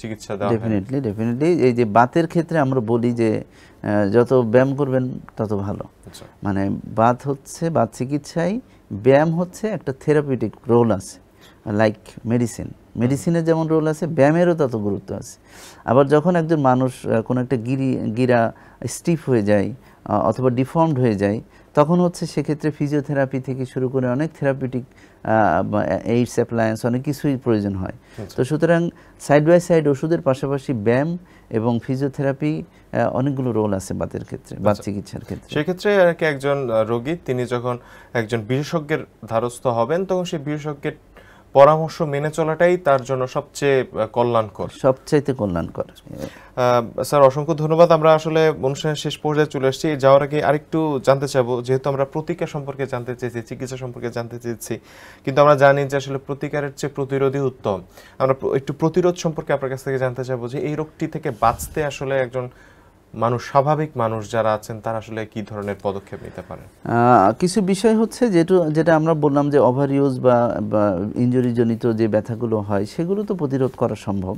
চিকিৎসা দেওয়া হয়? ডেফিনেটলি এই যে বাতের ক্ষেত্রে আমরা বলি যে যত ব্যায়াম করবেন তত ভালো। মানে বাত চিকিৎসায় ব্যায়াম হচ্ছে একটা থেরাপিউটিক রোল আছে, লাইক মেডিসিনের যেমন রোল আছে, ব্যায়ামেরও তত গুরুত্ব আছে। আবার যখন একজন মানুষ কোনো একটা গিরা স্টিফ হয়ে যায় অথবা ডিফর্মড হয়ে যায়, তখন হচ্ছে সেক্ষেত্রে ফিজিওথেরাপি থেকে শুরু করে অনেক থেরাপিউটিক এইডস অ্যাপ্লায়েন্স অনেক কিছুই প্রয়োজন হয়। তো সুতরাং সাইড বাই সাইড ওষুধের পাশাপাশি ব্যায়াম এবং ফিজিওথেরাপি অনেকগুলো রোল আছে বাতের ক্ষেত্রে, বাত চিকিৎসার ক্ষেত্রে। সেক্ষেত্রে একজন রোগী তিনি যখন একজন বিশেষজ্ঞের দ্বারস্থ হবেন, তখন সেই বিশেষজ্ঞের পরামর্শ মেনে চলাটাই তার জন্য সবচাইতে কল্যাণকর। স্যার অসংখ্য ধন্যবাদ। আমরা আসলে অনুষ্ঠানের শেষ পর্যায়ে চলে এসেছি। যাওয়ার আগে আরেকটু জানতে চাবো, যেহেতু আমরা প্রতিকার সম্পর্কে জানতে চেয়েছি, চিকিৎসা সম্পর্কে জানতে চেয়েছি, কিন্তু আমরা জানি যে আসলে প্রতিকারের চেয়ে প্রতিরোধই উত্তম। আমরা একটু প্রতিরোধ সম্পর্কে আপনার কাছ থেকে জানতে চাবো যে এই রোগটি থেকে বাঁচতে আসলে একজন মানুষ, স্বাভাবিক মানুষ যারা আছেন, তারা আসলে কি ধরনের পদক্ষেপ নিতে পারে? কিছু বিষয় হচ্ছে যেটা আমরা বললাম যে ওভার ইউজ বা ইনজুরি জনিত যে ব্যথাগুলো হয় সেগুলো তো প্রতিরোধ করা সম্ভব।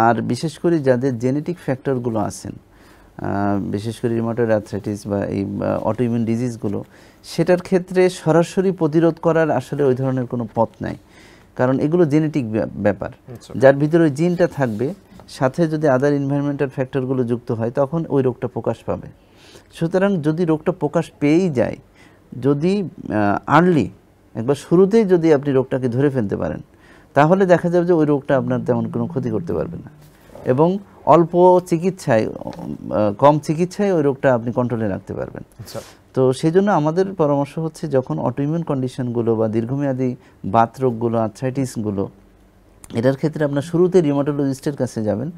আর বিশেষ করে যাদের জেনেটিক ফ্যাক্টরগুলো আছেন, বিশেষ করে রিউমাটয়েড আর্থ্রাইটিস বা এই অটোইমিউন ডিজিজগুলো, সেটার ক্ষেত্রে সরাসরি প্রতিরোধ করার আসলে ওই ধরনের কোনো পথ নাই, কারণ এগুলো জেনেটিক ব্যাপার। যার ভিতরে ওই জিনটা থাকবে, সাথে যদি আদার এনভায়রনমেন্টাল ফ্যাক্টরগুলো যুক্ত হয়, তখন ওই রোগটা প্রকাশ পাবে। সুতরাং যদি রোগটা প্রকাশ পেয়েই যায়, যদি আর্লি একবার শুরুতেই যদি আপনি রোগটাকে ধরে ফেলতে পারেন, তাহলে দেখা যাবে যে ওই রোগটা আপনার তেমন কোনো ক্ষতি করতে পারবে না, এবং অল্প চিকিৎসায়, কম চিকিৎসায় ওই রোগটা আপনি কন্ট্রোলে রাখতে পারবেন। তো সেই জন্য আমাদের পরামর্শ হচ্ছে যখন অটোইমিউন কন্ডিশনগুলো বা দীর্ঘমেয়াদী বাত রোগগুলো, আর্থ্রাইটিসগুলো, এটার ক্ষেত্রে আপনার শুরুতে রিউমাটোলজিস্টের কাছে যাবেন।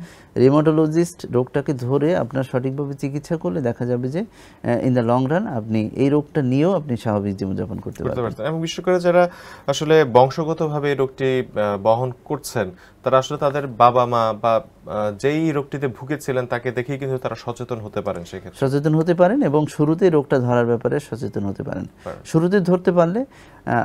রিউমাটোলজিস্ট রোগটাকে ধরে আপনার সঠিকভাবে চিকিৎসা করলে দেখা যাবে যে ইন দ্য লং রান আপনি এই রোগটা নিয়েও আপনি স্বাভাবিক জীবনযাপন করতে পারবেন। এবং বিশেষ করে যারা আসলে বংশগতভাবে এই রোগটি বহন করছেন, তারা আসলে তাদের বাবা মা বা যেই রোগটিতে ভুগেছিলেন তাকে দেখেই কিন্তু তারা সচেতন হতে পারেন, সেক্ষেত্রে সচেতন হতে পারেন এবং শুরুতে রোগটা ধরার ব্যাপারে সচেতন হতে পারেন। শুরুতে ধরতে পারলে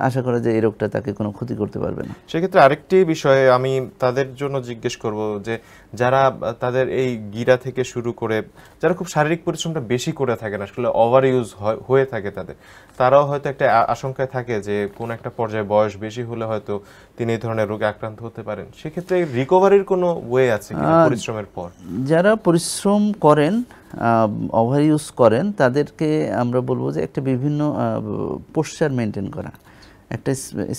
আশা করা যায় এই রোগটা তাকে কোনো ক্ষতি করতে পারবে না। সেক্ষেত্রে আরেকটি বিষয়ে আমি তাদের জন্য জিজ্ঞেস করব যে যারা তাদের এই গিরা থেকে শুরু করে যারা খুব শারীরিক পরিশ্রমটা বেশি করে থাকেন, আসলে ওভার ইউজ হয়ে থাকে তারাও হয়তো একটা আশঙ্কায় থাকে যে কোন একটা পর্যায়ে বয়স বেশি হলে হয়তো তিনি এই ধরনের রোগে আক্রান্ত হতে পারেন। সেক্ষেত্রে রিকভারির কোনো ওয়ে আছে কিনা পরিশ্রমের পর? যারা পরিশ্রম করেন, ওভার ইউজ করেন, তাদেরকে আমরা বলবো যে একটা বিভিন্ন পোশ্চার মেনটেন করা, একটা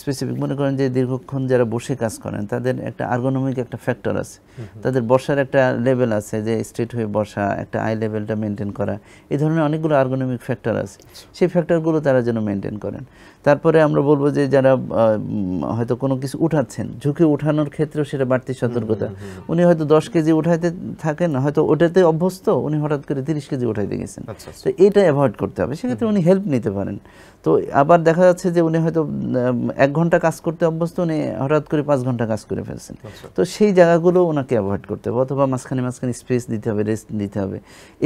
স্পেসিফিক, মনে করেন যে দীর্ঘক্ষণ যারা বসে কাজ করেন তাদের একটা আর্গোনমিক একটা ফ্যাক্টর আছে, তাদের বসার একটা লেভেল আছে, যে স্ট্রেট হয়ে বসা, একটা আই লেভেলটা মেনটেন করা, এই ধরনের অনেকগুলো আর্গোনমিক ফ্যাক্টর আছে, সেই ফ্যাক্টরগুলো তারা যেন মেনটেন করেন। তারপরে আমরা বলবো যে যারা হয়তো কোনো কিছু উঠাচ্ছেন, ঝুঁকি উঠানোর ক্ষেত্রেও সেটা বাড়তি সতর্কতা। উনি হয়তো 10 কেজি উঠাইতে থাকেন, হয়তো ওটাতে অভ্যস্ত, উনি হঠাৎ করে 30 কেজি উঠাইতে গেছেন, তো এটা অ্যাভয়েড করতে হবে। সেক্ষেত্রে উনি হেল্প নিতে পারেন। তো আবার দেখা যাচ্ছে যে উনি হয়তো 1 ঘন্টা কাজ করতে অভ্যস্ত, উনি হঠাৎ করে 5 ঘন্টা কাজ করে ফেলছেন, তো সেই জায়গাগুলো ওনাকে অ্যাভয়েড করতে হবে, অথবা মাঝখানে স্পেস দিতে হবে, রেস্ট দিতে হবে।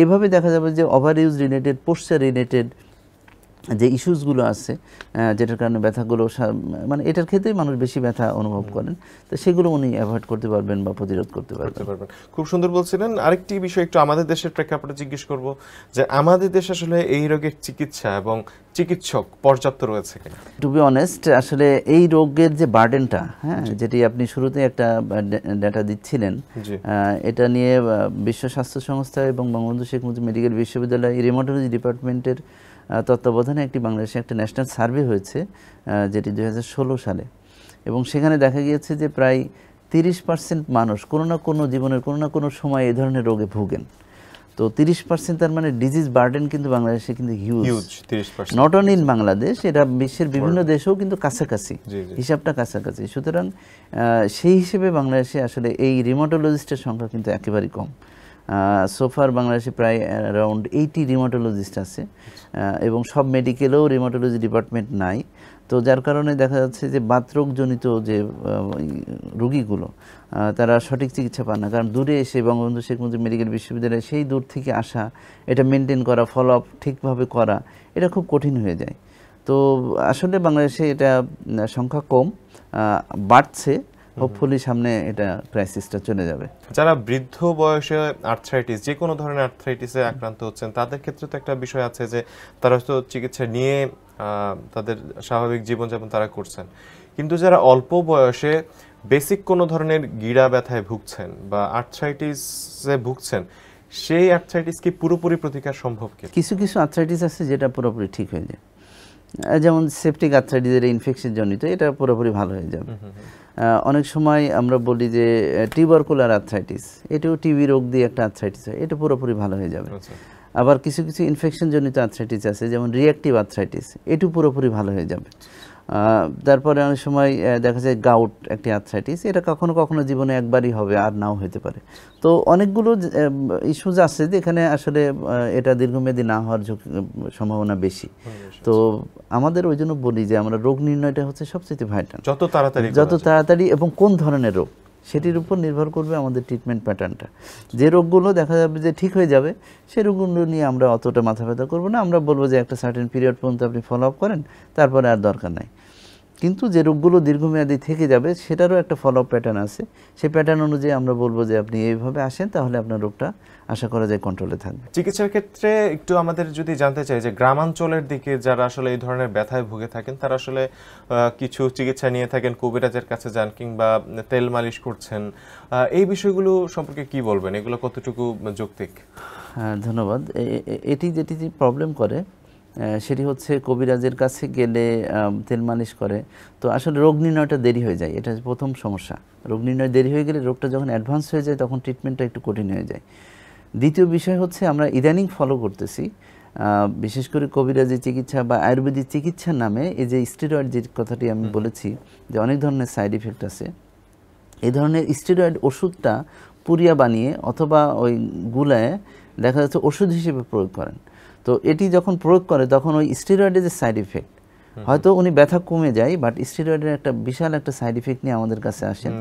এভাবে দেখা যাবে যে over use related, posture related যে ইস্যুসগুলো আছে, যেটার কারণে ব্যথাগুলো মানে এটার ক্ষেত্রেই মানুষ বেশি ব্যথা অনুভব করেন, তো সেগুলো উনি অ্যাভয়েড করতে পারবেন বা প্রতিরোধ করতে পারবেন। খুব সুন্দর বলছিলেন। আরেকটি বিষয় একটু আমাদের দেশের প্রেক্ষাপটে জিজ্ঞেস করব যে আমাদের দেশে আসলে এই রোগের চিকিৎসা এবং চিকিৎসক পর্যাপ্ত রয়েছে কিনা? টু বি অনেস্ট, আসলে এই রোগের যে বার্ডেনটা, হ্যাঁ, যেটি আপনি শুরুতে একটা ডাটা দিচ্ছিলেন, এটা নিয়ে বিশ্ব স্বাস্থ্য সংস্থা এবং বঙ্গবন্ধু শেখ মুজিব মেডিকেল বিশ্ববিদ্যালয় রিউমাটোলজি ডিপার্টমেন্টের তত্ত্বাবধানে বাংলাদেশে একটা ন্যাশনাল সার্ভে হয়েছে, যেটি 2016 সালে, এবং সেখানে দেখা গিয়েছে যে প্রায় 30% মানুষ কোনো না কোনো জীবনের কোনো না কোনো সময় এই ধরনের রোগে ভোগেন। তো 30%, তার মানে ডিজিজ বার্ডেন কিন্তু বাংলাদেশে কিন্তু huge, not only in Bangladesh, এটা বিশ্বের বিভিন্ন দেশেও কিন্তু কাছাকাছি, হিসাবটা কাছাকাছি। সুতরাং সেই হিসেবে বাংলাদেশে আসলে এই রিউমাটোলজিস্টের সংখ্যা কিন্তু একেবারেই কম। সোফার বাংলাদেশে প্রায় অ্যারাউন্ড 80 রিউমাটোলজিস্ট আছে, এবং সব মেডিকেলেও রিউমাটোলজি ডিপার্টমেন্ট নাই। তো যার কারণে দেখা যাচ্ছে যে বাতরোগজনিত যে রোগীগুলো, তারা সঠিক চিকিৎসা পান না, কারণ দূরে এসে বঙ্গবন্ধু শেখ মুজিব মেডিকেল বিশ্ববিদ্যালয়ে সেই দূর থেকে আসা, এটা মেনটেন করা, ফলো আপ ঠিকভাবে করা, এটা খুব কঠিন হয়ে যায়। তো আসলে বাংলাদেশে এটা সংখ্যা কম, বাড়ছে, হোপফুলি সামনে এটা ক্রাইসিসটা চলে যাবে। যারা বৃদ্ধ বয়সে আর্থ্রাইটিস, যে কোনো ধরনের আর্থ্রাইটিসে আক্রান্ত হচ্ছেন, তাদের ক্ষেত্রে তো একটা বিষয় আছে যে তারা তো চিকিৎসা নিয়ে তাদের স্বাভাবিক জীবনযাপন তারা করছেন, কিন্তু যারা অল্প বয়সে বেসিক কোনো ধরনের গিড়া ব্যথায় ভুগছেন বা আর্থ্রাইটিসে ভুগছেন, সেই আর্থ্রাইটিস কি পুরোপুরি প্রতিকার সম্ভব কি? কিছু কিছু আর্থ্রাইটিস আছে যেটা পুরোপুরি ঠিক হয়ে যায়, যেমন সেপটিক আর্থ্রাইটিসের ইনফেকশন জনিত, এটা পুরোপুরি ভালো হয়ে যাবে। অনেক সময় আমরা বলি যে টিউবারকুলার আর্থ্রাইটিস, এটাও টিবি রোগ দিয়ে একটা আর্থ্রাইটিস হয়, এটা পুরোপুরি ভালো হয়ে যাবে। আবার কিছু কিছু ইনফেকশন জনিত আর্থ্রাইটিস আছে, যেমন রিঅ্যাক্টিভ আর্থ্রাইটিস, এটাও পুরোপুরি ভালো হয়ে যাবে। তারপরে অনেক সময় দেখা যায় গাউট একটি আর্থ্রাইটিস, এটা কখনো কখনো জীবনে একবারই হবে, আর নাও হতে পারে। তো অনেকগুলো ইস্যুজ আছে যেখানে আসলে এটা দীর্ঘমেয়াদী না হওয়ার সম্ভাবনা বেশি। তো আমাদের ওই জন্য বলি যে আমরা রোগ নির্ণয়টা হচ্ছে সবচেয়ে ভাইটাল, যত তাড়াতাড়ি এবং কোন ধরনের রোগ, সেটির উপর নির্ভর করবে আমাদের ট্রিটমেন্ট প্যাটার্নটা। যে রোগগুলো দেখা যাবে যে ঠিক হয়ে যাবে, সেই রোগগুলো নিয়ে আমরা অতটা মাথা ব্যথা করবো না, আমরা বলবো যে একটা সার্টেন পিরিয়ড পর্যন্ত আপনি ফলো আপ করেন, তারপরে আর দরকার নাই। কিন্তু যে রোগগুলো দীর্ঘমেয়াদী থেকে যাবে, সেটারও একটা ফলো আপ প্যাটার্ন আছে, সেই প্যাটার্ন অনুযায়ী আমরা বলবো যে আপনি এইভাবে আসেন, তাহলে আপনার রোগটা আশা করা যায় কন্ট্রোলে থাকবে। চিকিৎসার ক্ষেত্রে একটু আমাদের যদি জানতে চাই যে গ্রামাঞ্চলের দিকে যারা আসলে এই ধরনের ব্যথায় ভুগে থাকেন, তারা আসলে কিছু চিকিৎসা নিয়ে থাকেন, কবিরাজের কাছে যান কিংবা তেল মালিশ করছেন, এই বিষয়গুলো সম্পর্কে কি বলবেন? এগুলো কতটুকু যৌক্তিক? হ্যাঁ, ধন্যবাদ। যেটি প্রবলেম করে সেটি হচ্ছে কবিরাজের কাছে গেলে তেল মালিশ করে, তো আসলে রোগ নির্ণয়টা দেরি হয়ে যায়, এটা প্রথম সমস্যা। রোগ নির্ণয় দেরি হয়ে গেলে রোগটা যখন অ্যাডভান্স হয়ে যায়, তখন ট্রিটমেন্টটা একটু কঠিন হয়ে যায়। দ্বিতীয় বিষয় হচ্ছে আমরা ইদানিং ফলো করতেছি, বিশেষ করে কবিরাজি চিকিৎসা বা আয়ুর্বেদিক চিকিৎসার নামে এই যে স্টেরয়েড, যে কথাটি আমি বলেছি যে অনেক ধরনের সাইড ইফেক্ট আছে, এই ধরনের স্টেরয়েড ওষুধটা পুরিয়া বানিয়ে অথবা ওই গুলায় দেখা যাচ্ছে ওষুধ হিসেবে প্রয়োগ করেন। তো এটি যখন প্রয়োগ করে, তখন ওই স্টেরয়েডের যে সাইড ইফেক্ট, হয়তো উনি ব্যথা কমে যায়, বাট স্টেরয়েডের একটা বিশাল একটা সাইড ইফেক্ট নিয়ে আমাদের কাছে আসেন,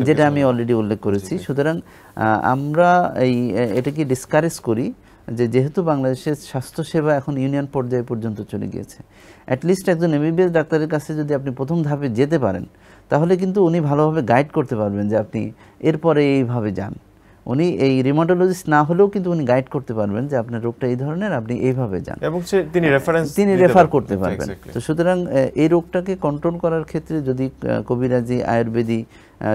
যেটা আমি অলরেডি উল্লেখ করেছি। সুতরাং আমরা এটাকে ডিসকারেজ করি যে যেহেতু বাংলাদেশের স্বাস্থ্যসেবা এখন ইউনিয়ন পর্যায়ে পর্যন্ত চলে গিয়েছে, অ্যাটলিস্ট একজন এমবিবিএস ডাক্তারের কাছে যদি আপনি প্রথম ধাপে যেতে পারেন, তাহলে কিন্তু উনি ভালোভাবে গাইড করতে পারবেন যে আপনি এরপরে এইভাবে যান। উনি এই রিউমাটোলজিস্ট না হলেও কিন্তু উনি গাইড করতে পারবেন যে আপনার রোগটা এই ধরনের, আপনি এইভাবে যান, এবং তিনি রেফার করতে পারবেন। তো সুতরাং এই রোগটাকে কন্ট্রোল করার ক্ষেত্রে যদি কবিরাজি, আয়ুর্বেদি,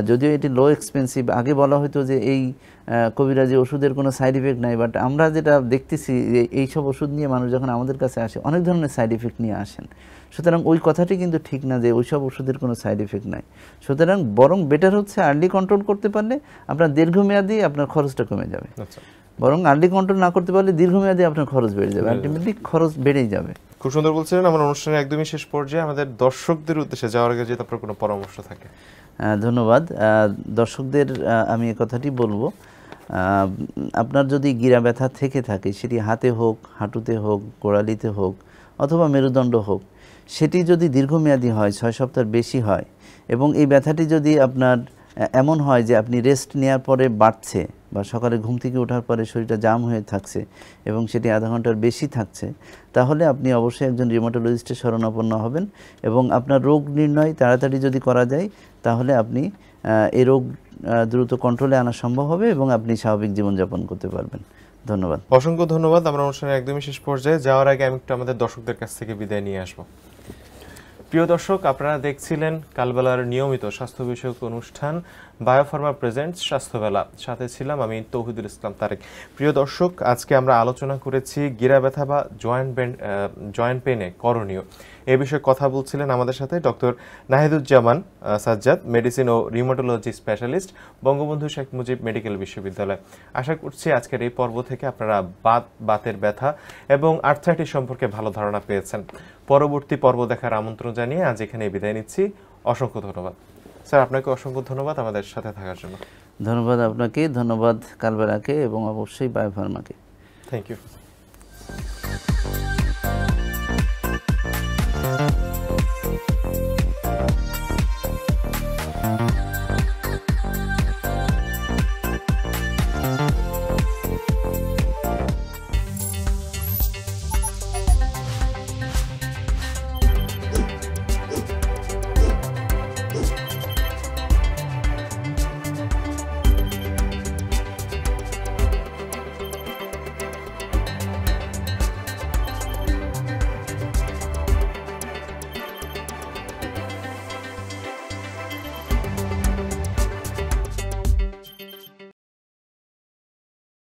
যদিও এটি লো এক্সপেন্সিভ, আগে বলা হতো যে এই কবিরাজি ওষুধের কোনো সাইড ইফেক্ট নাই, বাট আমরা যেটা দেখতেছি যে এইসব ওষুধ নিয়ে মানুষ যখন আমাদের কাছে আসে, অনেক ধরনের সাইড ইফেক্ট নিয়ে আসেন। সুতরাং ওই কথাটি কিন্তু ঠিক না যে ওইসব ওষুধের কোনো সাইড ইফেক্ট নাই। সুতরাং বরং বেটার হচ্ছে আর্লি কন্ট্রোল করতে পারলে আপনার দীর্ঘমেয়াদী আপনার খরচটা কমে যাবে। বরং আর্লি কন্ট্রোল না করতে পারলে দীর্ঘমেয়াদে আপনার খরচ বেড়ে যাবে, আলটিমেটলি খরচ বেড়েই যাবে। খুব সুন্দর বলছিলেন। আমার অনুষ্ঠানের একদমই শেষ পর্যায়ে আমাদের দর্শকদের উদ্দেশ্যে যাওয়ার আগে যদি আপনার কোনো পরামর্শ থাকে। ধন্যবাদ। দর্শকদের আমি এ কথাটি বলবো, আপনার যদি গিরা ব্যথা থেকে থাকে, সেটি হাতে হোক, হাঁটুতে হোক, গোড়ালিতে হোক অথবা মেরুদণ্ড হোক, সেটি যদি দীর্ঘমেয়াদী হয়, 6 সপ্তাহের বেশি হয়, এবং এই ব্যথাটি যদি আপনার এমন হয় যে আপনি রেস্ট নেওয়ার পরে বাড়ছে বা সকালে ঘুম থেকে ওঠার পরে শরীরটা জাম হয়ে থাকছে এবং সেটি আধা ঘন্টার বেশি থাকছে, তাহলে আপনি অবশ্যই একজন রিউমাটোলজিস্টের শরণাপন্ন হবেন। এবং আপনার রোগ নির্ণয় তাড়াতাড়ি যদি করা যায়, তাহলে আপনি এই রোগ দ্রুত কন্ট্রোলে আনা সম্ভব হবে এবং আপনি স্বাভাবিক জীবনযাপন করতে পারবেন। ধন্যবাদ। অসংখ্য ধন্যবাদ। আমরা অনুষ্ঠানের একদমই শেষ পর্যায়ে যাওয়ার আগে আমি একটু আমাদের দর্শকদের কাছ থেকে বিদায় নিয়ে আসবো। প্রিয় দর্শক, আপনারা দেখছিলেন কালবেলার নিয়মিত স্বাস্থ্য বিষয়ক অনুষ্ঠান বায়োফার্মা প্রেজেন্টস স্বাস্থ্যবেলা। সাথে ছিলাম আমি তৌহিদুল ইসলাম তারেক। প্রিয় দর্শক, আজকে আমরা আলোচনা করেছি গিরা ব্যথা বা জয়েন্ট পেনে করণীয়। এ বিষয়ে কথা বলছিলেন আমাদের সাথে ডক্টর নাহিদুজ্জামান সাজ্জাদ, মেডিসিন ও rheumatology specialist, Bangabandhu Sheikh Mujib medical বিশ্ববিদ্যালয়। আশা করছি আজকের এই পর্ব থেকে আপনারা বাতের ব্যথা এবং আর্থ্রাইটিস সম্পর্কে ভালো ধারণা পেয়েছেন। পরবর্তী পর্ব দেখার আমন্ত্রণ জানিয়ে আজ এখানে বিদায় নিচ্ছি। অসংখ্য ধন্যবাদ স্যার। আপনাকে অসংখ্য ধন্যবাদ আমাদের সাথে থাকার জন্য। ধন্যবাদ আপনাকে, ধন্যবাদ কালবেলাকে এবং অবশ্যই বায়োফার্মাকে। Thank you.